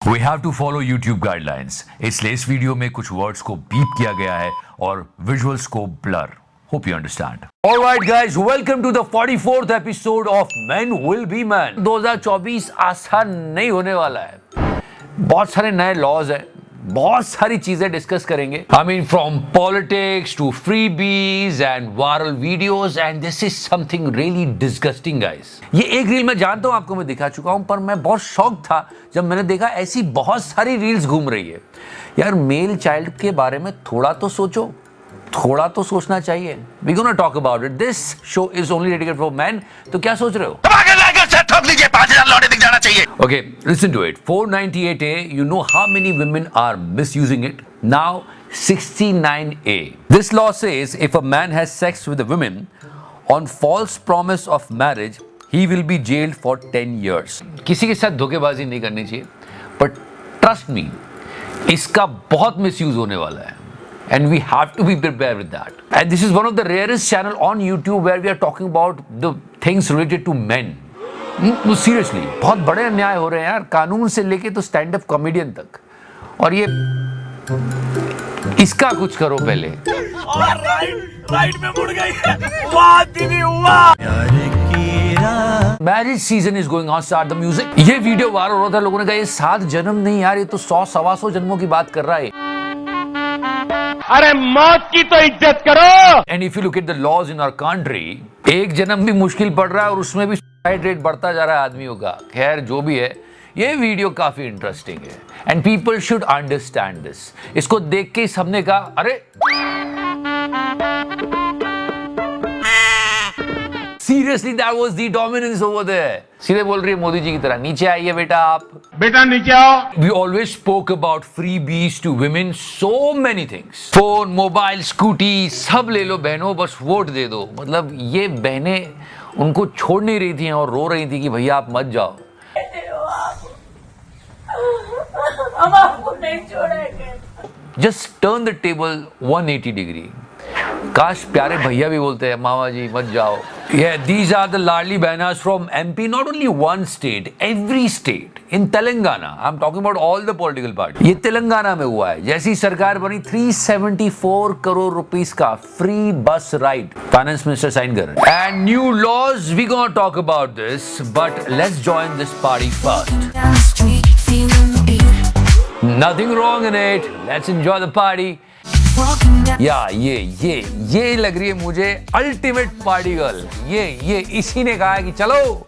We have to follow YouTube guidelines. इसलिए इस video में कुछ वर्ड्स को बीप किया गया है और विजुअल्स को blur. Hope you understand. Alright guys, welcome to the 44th episode of Men Will Be Men. 2024 आसान नहीं होने वाला है. बहुत सारे नए लॉज हैं, बहुत सारी चीजें डिस्कस करेंगे. I mean from politics to freebies and viral videos and this is something really disgusting guys. ये एक रील मैं जानता हूँ आपको मैं दिखा चुका हूँ पर मैं बहुत शॉक था जब मैंने देखा ऐसी बहुत सारी रील्स घूम रही है. यार मेल चाइल्ड के बारे में थोड़ा तो सोचो, थोड़ा तो सोचना चाहिए. We gonna talk about it. This show is only dedicated for men. तो क्या सोच रहे हो? ठोक लीजिए 5,000 लौटे दिख जाना चाहिए. Okay, listen to it. 498A, you know how many women are misusing it? Now 69A. This law says if a man has sex with a woman on false promise of marriage, he will be jailed for 10 years. किसी के साथ धोखेबाजी नहीं करनी चाहिए, but trust me, इसका बहुत misuse होने वाला है. And we have to be prepared with that. And this is one of the rarest channel on YouTube where we are talking about the things related to men. No, seriously, बहुत बड़े अन्याय हो रहे हैं यार, कानून से लेके तो स्टैंड अप कॉमेडियन तक. और ये इसका कुछ करो पहले. राइट में मुड़ गई. वाह दीदी वाह. Marriage season is going on, start the music. ये वीडियो वायरल हो रहा था, लोगों ने कहा ये 7 जन्म नहीं यार, ये तो 100-125 जन्मों की बात कर रहा है. अरे मौत की तो इज्जत करो. And if you look at the laws in our country, एक जन्म भी मुश्किल पड़ रहा है और उसमें भी सुसाइड रेट बढ़ता जा रहा है आदमियों का. खैर जो भी है, ये वीडियो काफी इंटरेस्टिंग है and people should understand this. इसको देख के सबने कहा अरे seriously that was the dominance over there. सीधे बोल रही है मोदी जी की तरह, नीचे आइए बेटा आप. बेटा नीचे आओ. We always spoke about freebies to women, so many things. Phone, mobile, scooty सब ले लो बहनों, बस वोट दे दो. मतलब ये बहनें उनको छोड़ नहीं रही थी और रो रही थी कि भैया आप मत जाओ. हम आपको नहीं छोड़ेंगे. Just turn the table 180 degree. काश प्यारे भैया भी बोलते हैं मामा जी मत जाओ. Yeah, these are the Ladli बहनास from MP, not only one state, every state. In Telangana, I'm talking about all the political parties. ये तेलंगाना में हुआ है. जैसी सरकार बनी 374 करोड़ रुपीस का फ्री बस राइड फाइनेंस मिनिस्टर साइन कर रहे हैं. And new laws, we gonna talk about this, but let's join this party first. Nothing wrong in it. Let's enjoy the party. या ये लग रही है मुझे अल्टीमेट पार्टी गर्ल. ये इसी ने कहा है कि चलो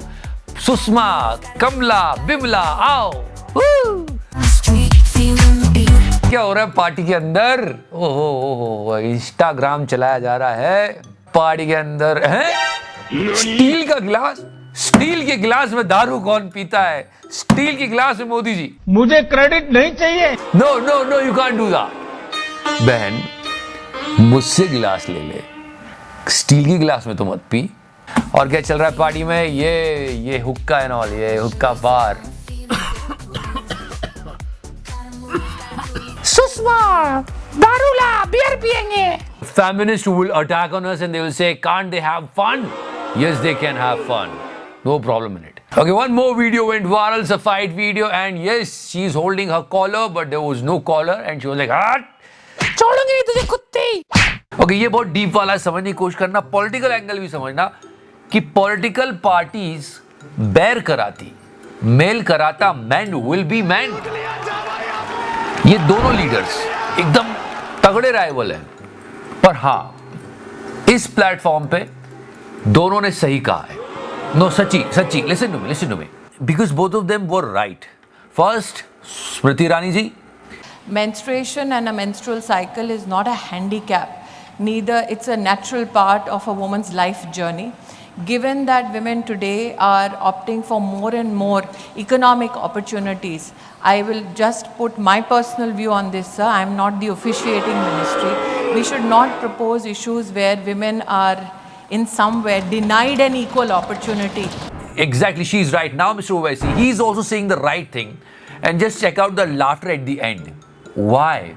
सुषमा, कमला, बिमला आओ. क्या हो रहा है पार्टी के अंदर? ओहो इंस्टाग्राम चलाया जा रहा है पार्टी के अंदर. है स्टील का गिलास, स्टील के गिलास में दारू कौन पीता है? स्टील के गिलास में मोदी जी. मुझे क्रेडिट नहीं चाहिए. No you can't do that. बहन मुझसे गिलास ले ले, स्टील की गिलास में तो मत पी. और क्या चल रहा है पार्टी में? ये हुक्का एंड ऑल, ये हुक्का बार. सुषमा दारू ला, बियर पिएंगे. Feminists will attack on us and they will say can't they have fun? Yes they can have fun, no problem in it. Okay, one more video went viral. It's a fight video and yes she's holding her collar but there was no collar and she was like छोड़ूंगी नहीं तुझे कुत्ती. Okay, ये बहुत deep वाला है, समझने की कोशिश करना. पॉलिटिकल एंगल भी समझना कि पॉलिटिकल पार्टीज बैर कराती, मेल कराता मैन विल बी मैन. ये दोनों लीडर्स एकदम तगड़े राइवल हैं, पर हाँ इस प्लेटफॉर्म पे दोनों ने सही कहा है. नो सच्ची listen to me because both of them were right. First Smriti Irani ji. Menstruation and a menstrual cycle is not a handicap, neither it's a natural part of a woman's life journey. Given that women today are opting for more and more economic opportunities, I will just put my personal view on this, sir. I am not the officiating ministry. We should not propose issues where women are in some way denied an equal opportunity. Exactly, she's right. Now Mr. Owaisi, he's also saying the right thing. And just check out the laughter at the end. Why?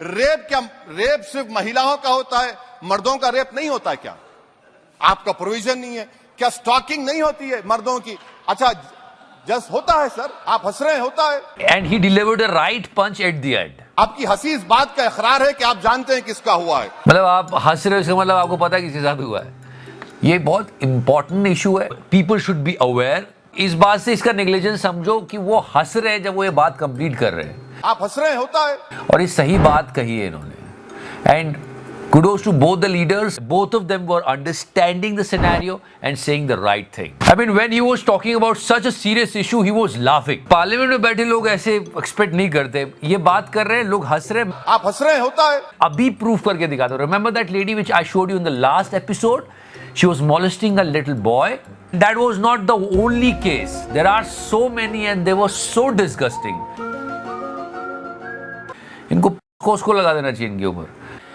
Rape सिर्फ महिलाओं का होता है, मर्दों का rape नहीं होता क्या? आपका प्रोविजन नहीं है क्या? स्टॉकिंग नहीं होती है मर्दों की? अच्छा जस्ट होता है सर, आप हंस रहे हैं, होता है। And he delivered a right punch at the end. आपकी हंसी इस बात का इकरार है कि आप जानते हैं किसका हुआ है। मतलब आप हंस रहे हो इसका मतलब आपको पता है किसके साथ हुआ है। ये बहुत इंपॉर्टेंट इशू है, पीपल शुड बी अवेयर। इस बात से इसका नेग्लिजेंस समझो कि वो हंस रहे हैं जब वो ये बात कंप्लीट कर रहे हैं। आप हंस रहे हैं, होता है। और ये सही बात कही है इन्होंने। And kudos to both the leaders. Both of them were understanding the scenario and saying the right thing. I mean, when he was talking about such a serious issue, he was laughing. Parliament में बैठे लोग ऐसे expect नहीं करते। ये बात कर रहे हैं, लोग हंस रहे हैं। आप हंस रहे हैं, होता है। अभी प्रूफ करके दिखाता हूँ। Remember that lady which I showed you in the last episode? She was molesting a little boy. That was not the only case. There are so many and they were so disgusting. इनको उसको लगा देना चाहिए इनके ऊपर।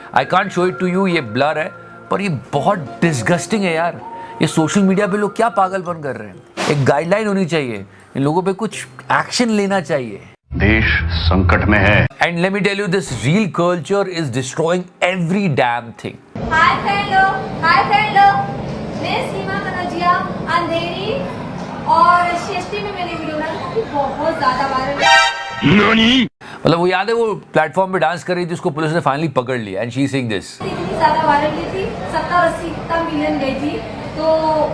I can't show it to you, ये blur है, पर ये बहुत डिस्गस्टिंग है यार। ये सोशल मीडिया पे लोग क्या पागलपन कर रहे हैं। एक गाइडलाइन होनी चाहिए, इन लोगों पे कुछ एक्शन लेना चाहिए। देश संकट में है। And let me tell you, this reel culture is destroying every damn thing. Hi friendo, मैं सीमा कनौजिया अंधेरी और सीएसटी में मैंने वीडियो बनाई थी, बहुत ज्यादा वायरल है। मतलब वो याद है, वो प्लेटफॉर्म पे डांस कर रही थी, उसको पुलिस ने फाइनली पकड़ लिया and she is saying this. इतनी ज्यादा वायरल हुई थी, 70-80 कितना मिलियन गई थी, तो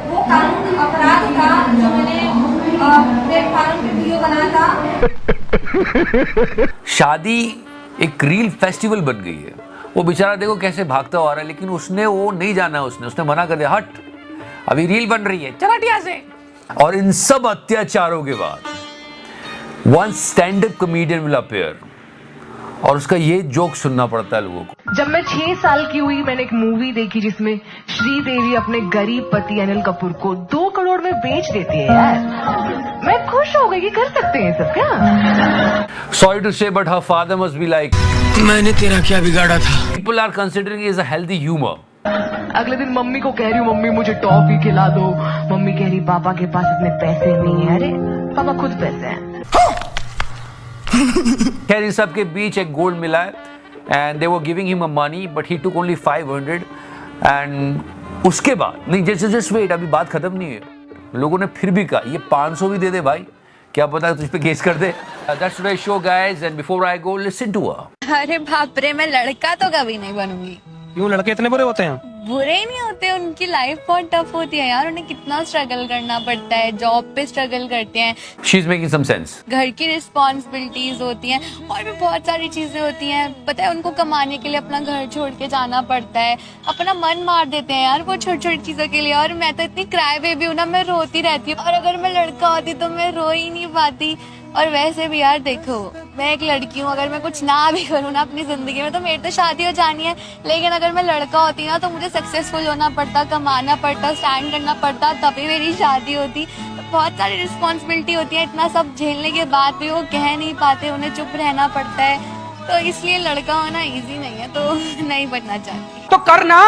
वो कानून अपराध था जो मैंने प्लेटफॉर्म पे वीडियो बनाया था। शादी एक रील फेस्टिवल बन गई है। वो बेचारा देखो कैसे भागता हुआ आ रहा है, लेकिन उसने वो नहीं जाना, उसने मना कर दिया, हट अभी रील बन रही है, चल हट यहाँ से। और इन सब अत्याचारों के बाद one stand up comedian will appear और उसका ये जोक सुनना पड़ता है लोगों को। जब मैं 6 साल की हुई, मैंने एक मूवी देखी जिसमें श्रीदेवी अपने गरीब पति अनिल कपूर को 2 करोड़ में बेच देती है यार। मैं खुश हो गई कि कर सकते हैं सब क्या। Sorry to say, but her father must be like, मैंने तेरा क्या बिगाड़ा था। people are considering it as a healthy humor. अगले दिन मम्मी को कह रही हूँ, मम्मी मुझे टॉफी खिला दो। मम्मी कह रही पापा के पास इतने पैसे नहीं है। अरे पापा खुद पैसे हैं। खैर इन सब के बीच एक गोल्ड मिला है and they were giving him a money but he took only 500 and उसके बाद नहीं, जस्ट वेट, अभी बात खत्म नहीं है। लोगों ने फिर भी कहा ये 500 भी दे दे भाई, क्या पता तुझ पे केस कर दे। That's today's show guys and before I go listen to her. अरे बाप रे, मैं लड़का तो कभी नहीं बनूंगी। क्यों, लड़के इतने बुरे होते हैं? बुरे ही नहीं होते, उनकी लाइफ बहुत टफ होती है यार। उन्हें कितना स्ट्रगल करना पड़ता है, जॉब पे स्ट्रगल करते हैं, she is making some sense, घर की रिस्पॉन्सिबिलिटीज होती हैं और भी बहुत सारी चीजें होती हैं। पता है उनको कमाने के लिए अपना घर छोड़ के जाना पड़ता है, अपना मन मार देते हैं यार वो छोटी छोटी चीजों के लिए। और मैं तो इतनी क्राई बेबी हूँ ना, मैं रोती रहती हूँ। और अगर मैं लड़का होती तो मैं रो ही नहीं पाती। और वैसे भी यार देखो, मैं एक लड़की हूँ, अगर मैं कुछ ना भी करूँ ना अपनी जिंदगी में तो मेरी तो शादी हो जानी है। लेकिन अगर मैं लड़का होती ना तो मुझे सक्सेसफुल होना पड़ता, कमाना पड़ता, स्टैंड करना पड़ता, तभी मेरी शादी होती। तो बहुत सारी रिस्पॉन्सिबिलिटी होती है, इतना सब झेलने के बाद भी वो कह नहीं पाते, उन्हें चुप रहना पड़ता है। तो इसलिए लड़का होना ईजी नहीं है, तो नहीं बनना चाहती। तो करना